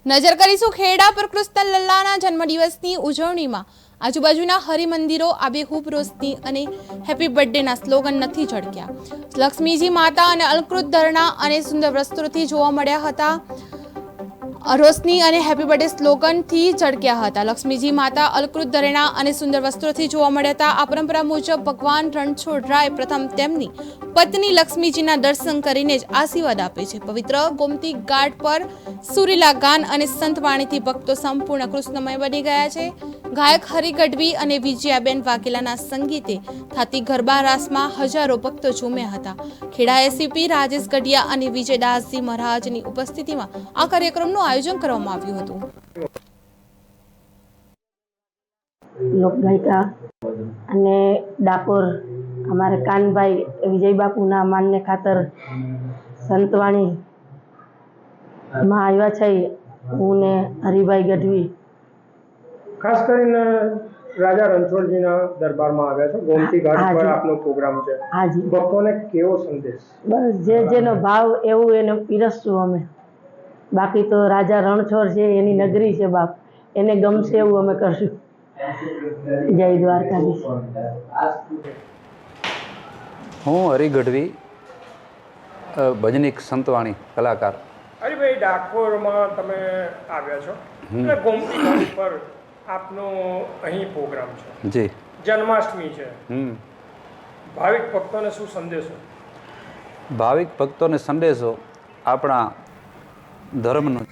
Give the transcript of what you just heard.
નજર કરીશું ખેડા પર કૃષ્ણ લલ્લાના જન્મદિવસની ઉજવણીમાં આજુબાજુના હરિમંદિરો આબેહૂબ રોશની અને હેપી બર્થડેના સ્લોગન નથી ઝળક્યા। લક્ષ્મીજી માતા અને અલંકૃત ધરણા અને સુંદર વસ્ત્રોથી જોવા મળ્યા હતા। રોશની અને હેપી બર્થડે સ્લોગનથી ઝળક્યા હતા। લક્ષ્મીજી માતા અલંકૃત ધરણા અને સુંદર વસ્ત્રોથી જોવા મળ્યા હતા। આ પરંપરા મુજબ ભગવાન રણછોડરાય પ્રથમ તેમની પત્ની લક્ષ્મીજીના દર્શન કરીને જ આશીર્વાદ આપે છે। પવિત્ર ગોમતી ઘાટ પર સુરીલા ગાન અને સંત વાણીથી ભક્તો સંપૂર્ણ કૃષ્ણમય બની ગયા છે। ગાયક હરિ ગઢવી અને વિજયાબેન વાઘેલાના સંગીતે થતી ગરબા રાસમાં હજારો ભક્તો ઝૂમ્યા હતા। ખેડા એસીપી રાજેશ ગઢિયા અને વિજયદાસજી મહારાજની ઉપસ્થિતિમાં આ કાર્યક્રમનું આયોજન કરવામાં આવ્યું હતું। લોકગાયિકા અને ડાકોર અમારે કાનભાઈ વિજય બાપુના માનને ખાતર સંતવાણી માં આવ્યા છે। હું ને હરિભાઈ ગઢવી ખાસ કરીને રાજા રણછોડજીના દરબારમાં આવ્યા છો। ગોમતી ઘાટ પર આપનો પ્રોગ્રામ છે। હાજી, ભક્તોને કેવો સંદેશ? બસ જેનો ભાવ એવું એને પીરસશું અમે। બાકી તો રાજા રણછોડ છે, એની નગરી છે બાપ, એને ગમશે એવું અમે કરશું। જય દ્વારકાધીશ। હું હરિ ગઢવી, ભજનીક સંતવાણી કલાકાર। હરિભાઈ, ડાકોરમાં તમે આવ્યા છો એટલે ગોમતી ઘાટ પર આપનો અહીં પ્રોગ્રામ છે, જી જન્માષ્ટમી છે। ભાવિક ભક્તોને શું સંદેશો? ભાવિક ભક્તોને સંદેશો આપણા ધર્મનો